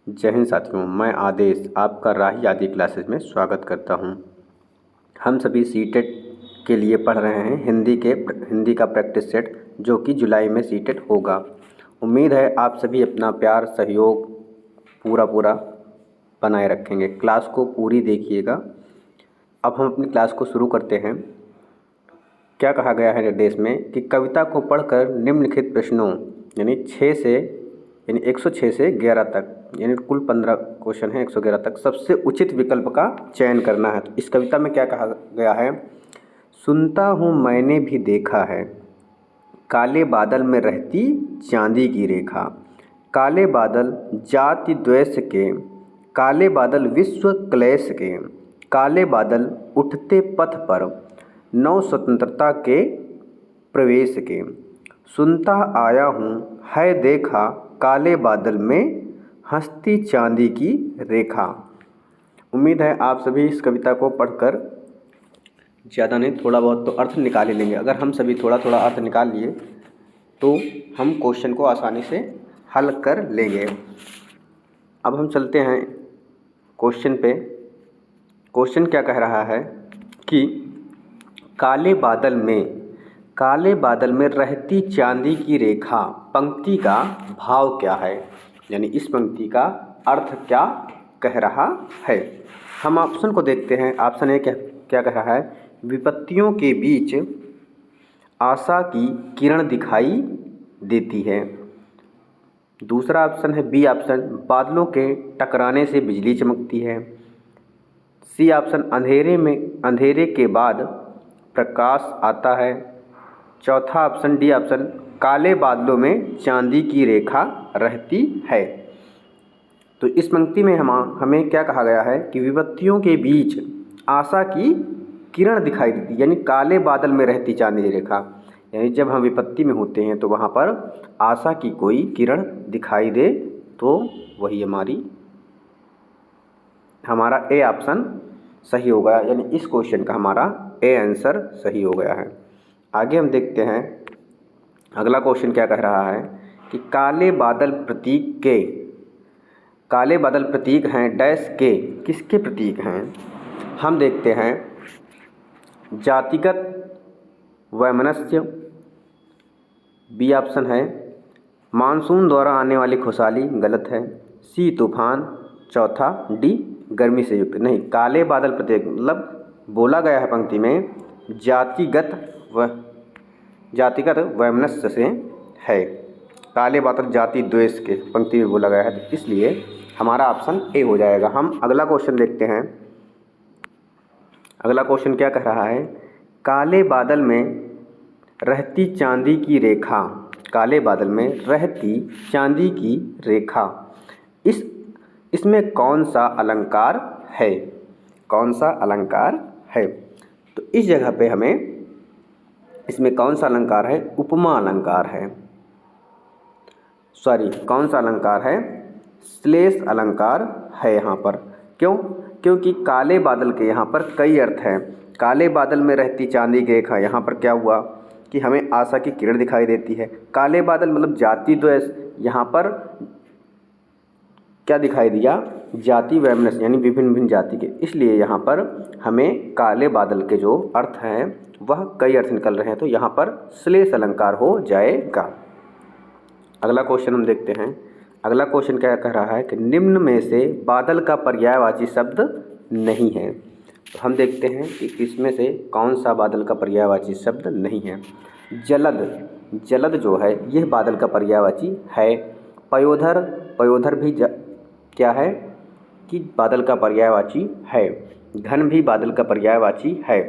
जय हिंद साथियों, मैं आदेश आपका राही आदि क्लासेस में स्वागत करता हूं। हम सभी सीटेट के लिए पढ़ रहे हैं हिंदी का प्रैक्टिस सेट, जो कि जुलाई में सीटेट होगा। उम्मीद है आप सभी अपना प्यार सहयोग पूरा बनाए रखेंगे। क्लास को पूरी देखिएगा। अब हम अपनी क्लास को शुरू करते हैं। क्या कहा गया है निर्देश में कि कविता को पढ़कर निम्नलिखित प्रश्नों यानी 106 से 11 तक, यानी कुल 15 क्वेश्चन हैं, 111 तक, सबसे उचित विकल्प का चयन करना है। तो इस कविता में क्या कहा गया है? सुनता हूँ मैंने भी देखा है, काले बादल में रहती चांदी की रेखा। काले बादल जाति द्वेष के, काले बादल विश्व क्लेश के, काले बादल उठते पथ पर नव स्वतंत्रता के प्रवेश के। सुनता आया हूँ है देखा, काले बादल में हंसती चांदी की रेखा। उम्मीद है आप सभी इस कविता को पढ़कर ज़्यादा नहीं थोड़ा बहुत तो अर्थ निकाल ही लेंगे। अगर हम सभी थोड़ा थोड़ा अर्थ निकाल लिए तो हम क्वेश्चन को आसानी से हल कर लेंगे। अब हम चलते हैं क्वेश्चन पे। क्वेश्चन क्या कह रहा है कि काले बादल में रहती चांदी की रेखा, पंक्ति का भाव क्या है, यानी इस पंक्ति का अर्थ क्या कह रहा है। हम ऑप्शन को देखते हैं। ऑप्शन ए क्या कह रहा है? विपत्तियों के बीच आशा की किरण दिखाई देती है। दूसरा ऑप्शन है बी ऑप्शन, बादलों के टकराने से बिजली चमकती है। सी ऑप्शन, अंधेरे के बाद प्रकाश आता है। चौथा ऑप्शन डी ऑप्शन, काले बादलों में चांदी की रेखा रहती है। तो इस पंक्ति में हमें क्या कहा गया है कि विपत्तियों के बीच आशा की किरण दिखाई देती, यानी काले बादल में रहती चांदी की रेखा, यानी जब हम विपत्ति में होते हैं तो वहाँ पर आशा की कोई किरण दिखाई दे तो वही हमारा ए ऑप्शन सही हो गया, यानी इस क्वेश्चन का हमारा ए आंसर सही हो गया है। आगे हम देखते हैं अगला क्वेश्चन क्या कह रहा है कि काले बादल प्रतीक हैं डैश के, किसके प्रतीक हैं? हम देखते हैं जातिगत वैमनस्य, बी ऑप्शन है मानसून द्वारा आने वाली खुशहाली, गलत है। सी तूफान, चौथा डी गर्मी से युक्त। नहीं, काले बादल प्रतीक मतलब बोला गया है पंक्ति में जातिगत वैमनस्य से है। काले बादल जाति द्वेष के पंक्ति में बोला गया है, तो इसलिए हमारा ऑप्शन ए हो जाएगा। हम अगला क्वेश्चन देखते हैं। अगला क्वेश्चन क्या कह रहा है? काले बादल में रहती चांदी की रेखा, काले बादल में रहती चांदी की रेखा, इसमें कौन सा अलंकार है? कौन सा अलंकार है? तो इस जगह पे हमें इसमें कौन सा अलंकार है? उपमा अलंकार है। कौन सा अलंकार है? श्लेष अलंकार है यहाँ पर। क्यों? क्योंकि काले बादल के यहाँ पर कई अर्थ हैं। काले बादल में रहती चांदी की रेखा, यहाँ पर क्या हुआ कि हमें आशा की किरण दिखाई देती है। काले बादल मतलब जाति द्वेष, यहाँ पर क्या दिखाई दिया? जाति वैमनस्य, यानी विभिन्न जाति के। इसलिए यहाँ पर हमें काले बादल के जो अर्थ हैं वह कई अर्थ निकल रहे हैं, तो यहाँ पर श्लेष अलंकार हो जाएगा। अगला क्वेश्चन हम देखते हैं। अगला क्वेश्चन क्या कह रहा है कि निम्न में से बादल का पर्यायवाची शब्द नहीं है। तो हम देखते हैं कि इसमें से कौन सा बादल का पर्यायवाची शब्द नहीं है। जलद जो है यह बादल का पर्यायवाची है। पयोधर भी क्या है कि बादल का पर्यायवाची है। घन भी बादल का पर्यायवाची है।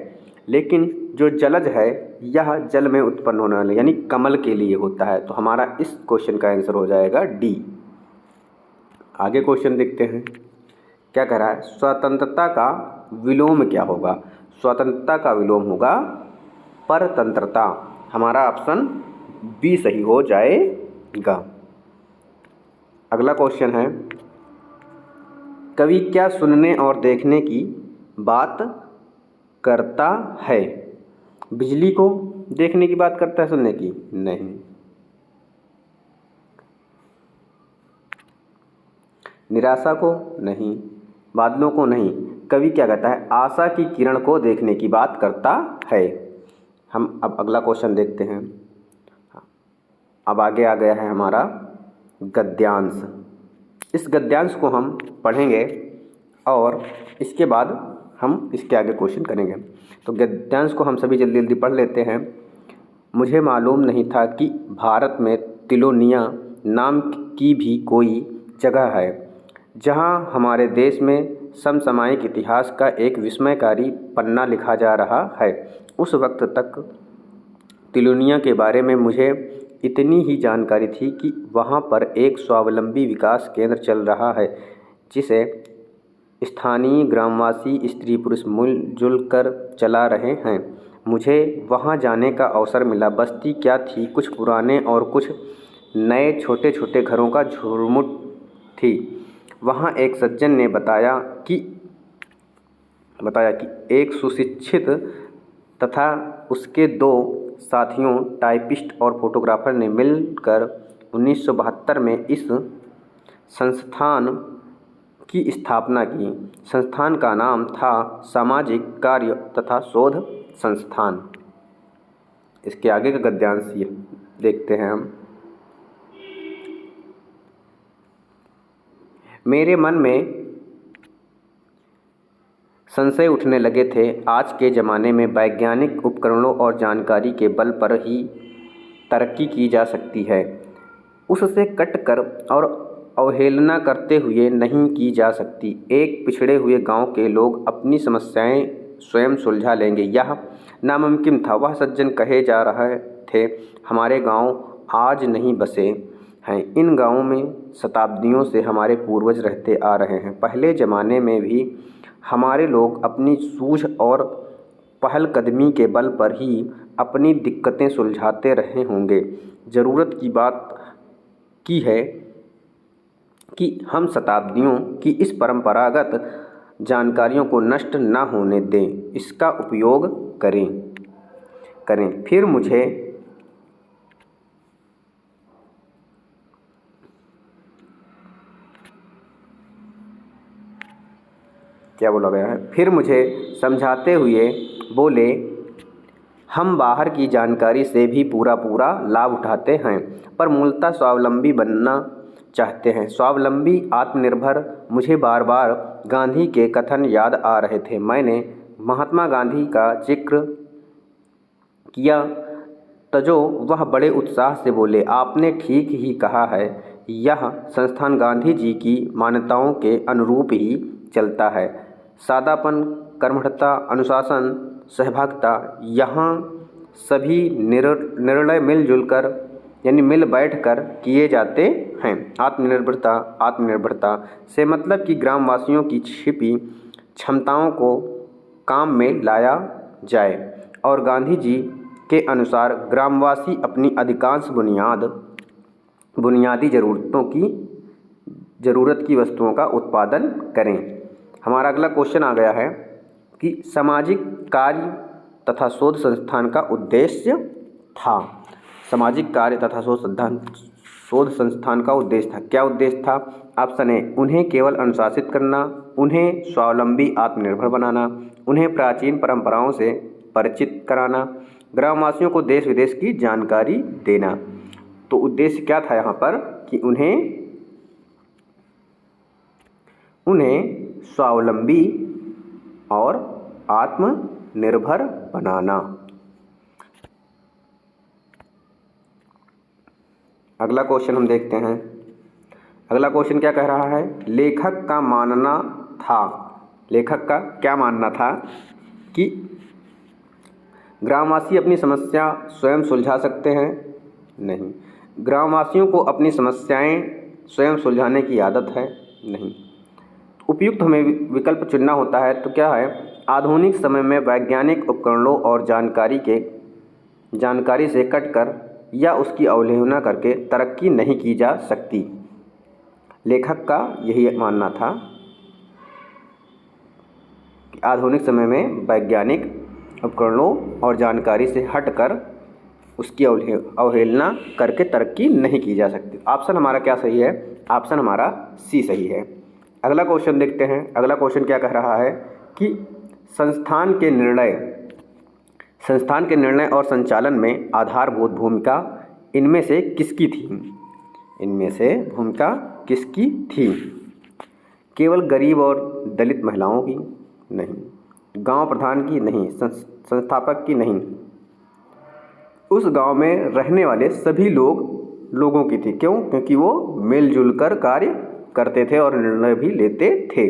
लेकिन जो जलज है यह जल में उत्पन्न होने वाले, यानी कमल के लिए होता है। तो हमारा इस क्वेश्चन का आंसर हो जाएगा डी। आगे क्वेश्चन देखते हैं क्या कह रहा है? स्वतंत्रता का विलोम क्या होगा? स्वतंत्रता का विलोम होगा परतंत्रता। हमारा ऑप्शन बी सही हो जाएगा। अगला क्वेश्चन है कवि क्या सुनने और देखने की बात करता है? बिजली को देखने की बात करता है, सुनने की नहीं। निराशा को नहीं, बादलों को नहीं। कवि क्या कहता है? आशा की किरण को देखने की बात करता है। हम अब अगला क्वेश्चन देखते हैं। अब आगे आ गया है हमारा गद्यांश। इस गद्यांश को हम पढ़ेंगे और इसके बाद हम इसके आगे क्वेश्चन करेंगे। तो गद्यांश को हम सभी जल्दी जल्दी पढ़ लेते हैं। मुझे मालूम नहीं था कि भारत में तिलोनिया नाम की भी कोई जगह है जहां हमारे देश में समसामयिक इतिहास का एक विस्मयकारी पन्ना लिखा जा रहा है। उस वक्त तक तिलोनिया के बारे में मुझे इतनी ही जानकारी थी कि वहां पर एक स्वावलंबी विकास केंद्र चल रहा है जिसे स्थानीय ग्रामवासी स्त्री पुरुष मिलजुल कर चला रहे हैं। मुझे वहां जाने का अवसर मिला। बस्ती क्या थी, कुछ पुराने और कुछ नए छोटे छोटे घरों का झुरमुट थी। वहां एक सज्जन ने बताया कि एक सुशिक्षित तथा उसके दो साथियों टाइपिस्ट और फोटोग्राफर ने मिलकर 1972 में इस संस्थान की स्थापना की। संस्थान का नाम था सामाजिक कार्य तथा शोध संस्थान। इसके आगे का गद्यांश ये देखते हैं हम। मेरे मन में संशय उठने लगे थे। आज के ज़माने में वैज्ञानिक उपकरणों और जानकारी के बल पर ही तरक्की की जा सकती है, उससे कटकर और अवहेलना करते हुए नहीं की जा सकती। एक पिछड़े हुए गांव के लोग अपनी समस्याएं स्वयं सुलझा लेंगे, यह नामुमकिन था। वह सज्जन कहे जा रहे थे, हमारे गांव आज नहीं बसे हैं। इन गांवों में शताब्दियों से हमारे पूर्वज रहते आ रहे हैं। पहले ज़माने में भी हमारे लोग अपनी सूझ और पहलकदमी के बल पर ही अपनी दिक्कतें सुलझाते रहे होंगे। ज़रूरत की बात की है कि हम शताब्दियों की इस परंपरागत जानकारियों को नष्ट न होने दें, इसका उपयोग करें। फिर मुझे क्या बोला गया है? फिर मुझे समझाते हुए बोले, हम बाहर की जानकारी से भी पूरा लाभ उठाते हैं, पर मूलतः स्वावलंबी बनना चाहते हैं। स्वावलंबी, आत्मनिर्भर। मुझे बार बार गांधी के कथन याद आ रहे थे। मैंने महात्मा गांधी का जिक्र किया तो वह बड़े उत्साह से बोले, आपने ठीक ही कहा है, यह संस्थान गांधी जी की मान्यताओं के अनुरूप ही चलता है। सादापन, कर्मठता, अनुशासन, सहभागिता, यहाँ सभी निर्णय मिलजुल कर यानी मिल बैठ कर किए जाते हैं। आत्मनिर्भरता से मतलब कि ग्रामवासियों की छिपी क्षमताओं को काम में लाया जाए और गांधी जी के अनुसार ग्रामवासी अपनी अधिकांश बुनियादी ज़रूरत की वस्तुओं का उत्पादन करें। हमारा अगला क्वेश्चन आ गया है कि सामाजिक कार्य तथा शोध संस्थान का उद्देश्य था। सामाजिक कार्य तथा शोध संस्थान का उद्देश्य था। क्या उद्देश्य था? ऑप्शन ए, उन्हें केवल अनुशासित करना, उन्हें स्वावलंबी आत्मनिर्भर बनाना, उन्हें प्राचीन परंपराओं से परिचित कराना, ग्रामवासियों को देश विदेश की जानकारी देना। तो उद्देश्य क्या था यहाँ पर कि उन्हें स्वावलंबी और आत्मनिर्भर बनाना। अगला क्वेश्चन हम देखते हैं। अगला क्वेश्चन क्या कह रहा है? लेखक का क्या मानना था कि ग्रामवासी अपनी समस्या स्वयं सुलझा सकते हैं? नहीं। ग्रामवासियों को अपनी समस्याएं स्वयं सुलझाने की आदत है? नहीं। उपयुक्त हमें विकल्प चुनना होता है। तो क्या है? आधुनिक समय में वैज्ञानिक उपकरणों और जानकारी से कटकर या उसकी अवहेलना करके तरक्की नहीं की जा सकती। लेखक का यही मानना था कि आधुनिक समय में वैज्ञानिक उपकरणों और जानकारी से हटकर उसकी अवहेलना करके तरक्की नहीं की जा सकती। ऑप्शन हमारा क्या सही है? ऑप्शन हमारा सी सही है। अगला क्वेश्चन देखते हैं। अगला क्वेश्चन क्या कह रहा है कि संस्थान के निर्णय और संचालन में आधारभूत भूमिका इनमें से किसकी थी? इनमें से भूमिका किसकी थी? केवल गरीब और दलित महिलाओं की? नहीं। गांव प्रधान की? नहीं। संस्थापक की? नहीं। उस गांव में रहने वाले सभी लोगों की थी। क्यों? क्योंकि वो मिलजुल कर कार्य करते थे और निर्णय भी लेते थे।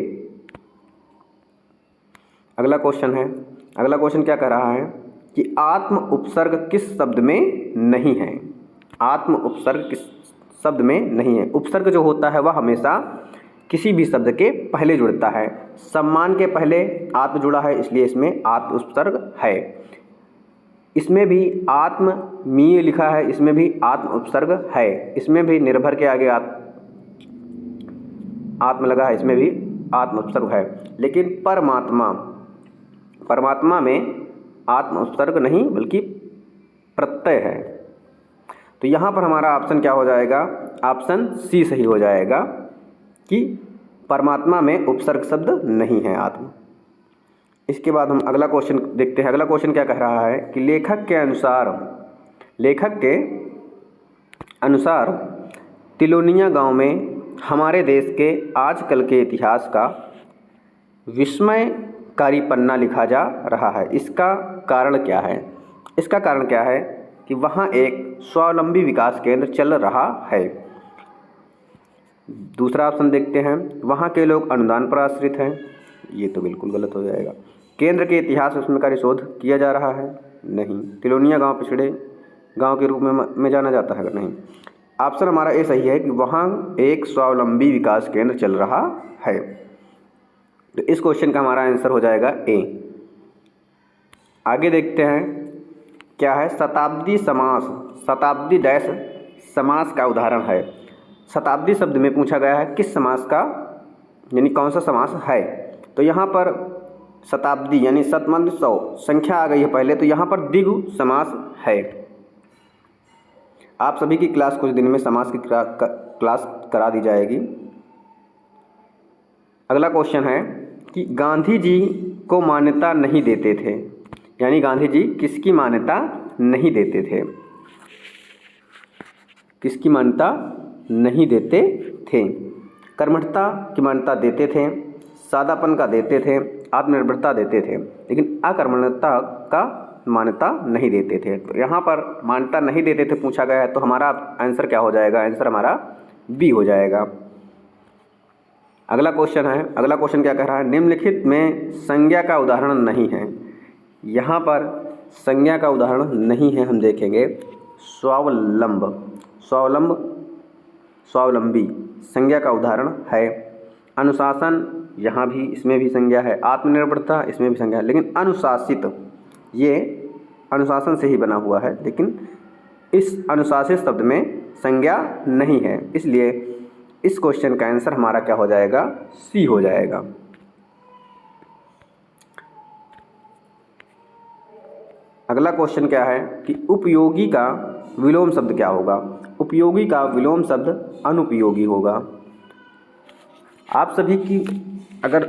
अगला क्वेश्चन क्या कह रहा है कि आत्म उपसर्ग किस शब्द में नहीं है? आत्म उपसर्ग किस शब्द में नहीं है? उपसर्ग जो होता है वह हमेशा किसी भी शब्द के पहले जुड़ता है। सम्मान के पहले आत्म जुड़ा है, इसलिए इसमें आत्म उपसर्ग है। इसमें भी आत्मीय लिखा है, इसमें भी आत्म उपसर्ग है। इसमें भी निर्भर के आगे आत्म लगा है, इसमें भी आत्म उपसर्ग है। लेकिन परमात्मा में आत्म उपसर्ग नहीं बल्कि प्रत्यय है। तो यहाँ पर हमारा ऑप्शन क्या हो जाएगा? ऑप्शन सी सही हो जाएगा कि परमात्मा में उपसर्ग शब्द नहीं है आत्म। इसके बाद हम अगला क्वेश्चन देखते हैं। अगला क्वेश्चन क्या कह रहा है कि लेखक के अनुसार तिलोनिया गांव में हमारे देश के आजकल के इतिहास का विस्मयकारी पन्ना लिखा जा रहा है। इसका कारण क्या है? इसका कारण क्या है कि वहाँ एक स्वावलंबी विकास केंद्र चल रहा है। दूसरा ऑप्शन देखते हैं, वहाँ के लोग अनुदान पर आश्रित हैं। ये तो बिल्कुल गलत हो जाएगा। केंद्र के इतिहास विस्मयकारी शोध किया जा रहा है? नहीं। तिलोनिया गांव पिछड़े गांव के रूप में जाना जाता है? नहीं। ऑप्शन हमारा ए सही है कि वहाँ एक स्वावलंबी विकास केंद्र चल रहा है। तो इस क्वेश्चन का हमारा आंसर हो जाएगा ए। आगे देखते हैं क्या है। शताब्दी डैश समास का उदाहरण है। शताब्दी शब्द में पूछा गया है किस समास का, यानी कौन सा समास है। तो यहाँ पर शताब्दी यानी शतमंद 100 संख्या आ गई है पहले, तो यहाँ पर द्विगु समास है। आप सभी की क्लास कुछ दिन में समास की क्लास करा दी जाएगी। अगला क्वेश्चन है कि गांधी जी को मान्यता नहीं देते थे, यानी गांधी जी किसकी मान्यता नहीं देते थे? किसकी मान्यता नहीं देते थे? कर्मठता की मान्यता देते थे, सादापन का देते थे, आत्मनिर्भरता देते थे, लेकिन अकर्मण्यता का मान्यता नहीं देते थे। तो यहाँ पर मान्यता नहीं देते थे पूछा गया है, तो हमारा आंसर क्या हो जाएगा? आंसर हमारा बी हो जाएगा। अगला क्वेश्चन क्या कह रहा है? निम्नलिखित में संज्ञा का उदाहरण नहीं है। यहाँ पर संज्ञा का उदाहरण नहीं है, हम देखेंगे स्वावलंबी संज्ञा का उदाहरण है। अनुशासन, यहाँ भी इसमें भी संज्ञा है। आत्मनिर्भरता, इसमें भी संज्ञा है। लेकिन अनुशासित, ये अनुशासन से ही बना हुआ है, लेकिन इस अनुशासित शब्द में संज्ञा नहीं है, इसलिए इस क्वेश्चन का आंसर हमारा क्या हो जाएगा? सी हो जाएगा। अगला क्वेश्चन क्या है कि उपयोगी का विलोम शब्द क्या होगा? उपयोगी का विलोम शब्द अनुपयोगी होगा। आप सभी की अगर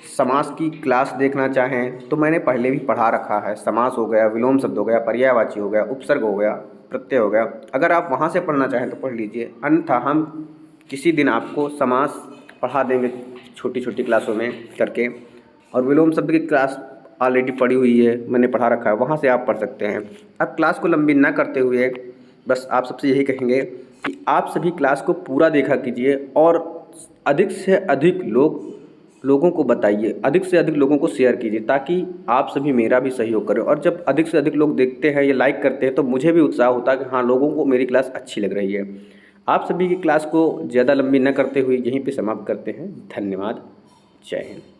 समास की क्लास देखना चाहें तो मैंने पहले भी पढ़ा रखा है। समास हो गया, विलोम शब्द हो गया, पर्यायवाची हो गया, उपसर्ग हो गया, प्रत्यय हो गया। अगर आप वहाँ से पढ़ना चाहें तो पढ़ लीजिए, अन्यथा हम किसी दिन आपको समास पढ़ा देंगे छोटी छोटी क्लासों में करके। और विलोम शब्द की क्लास ऑलरेडी पढ़ी हुई है, मैंने पढ़ा रखा है, वहाँ से आप पढ़ सकते हैं। अब क्लास को लंबी ना करते हुए बस आप सबसे यही कहेंगे कि आप सभी क्लास को पूरा देखा कीजिए और अधिक से अधिक लोगों को बताइए, अधिक से अधिक लोगों को शेयर कीजिए, ताकि आप सभी मेरा भी सहयोग करें। और जब अधिक से अधिक लोग देखते हैं या लाइक करते हैं तो मुझे भी उत्साह होता है कि हाँ, लोगों को मेरी क्लास अच्छी लग रही है। आप सभी की क्लास को ज़्यादा लंबी न करते हुए यहीं पे समाप्त करते हैं। धन्यवाद। जय हिंद।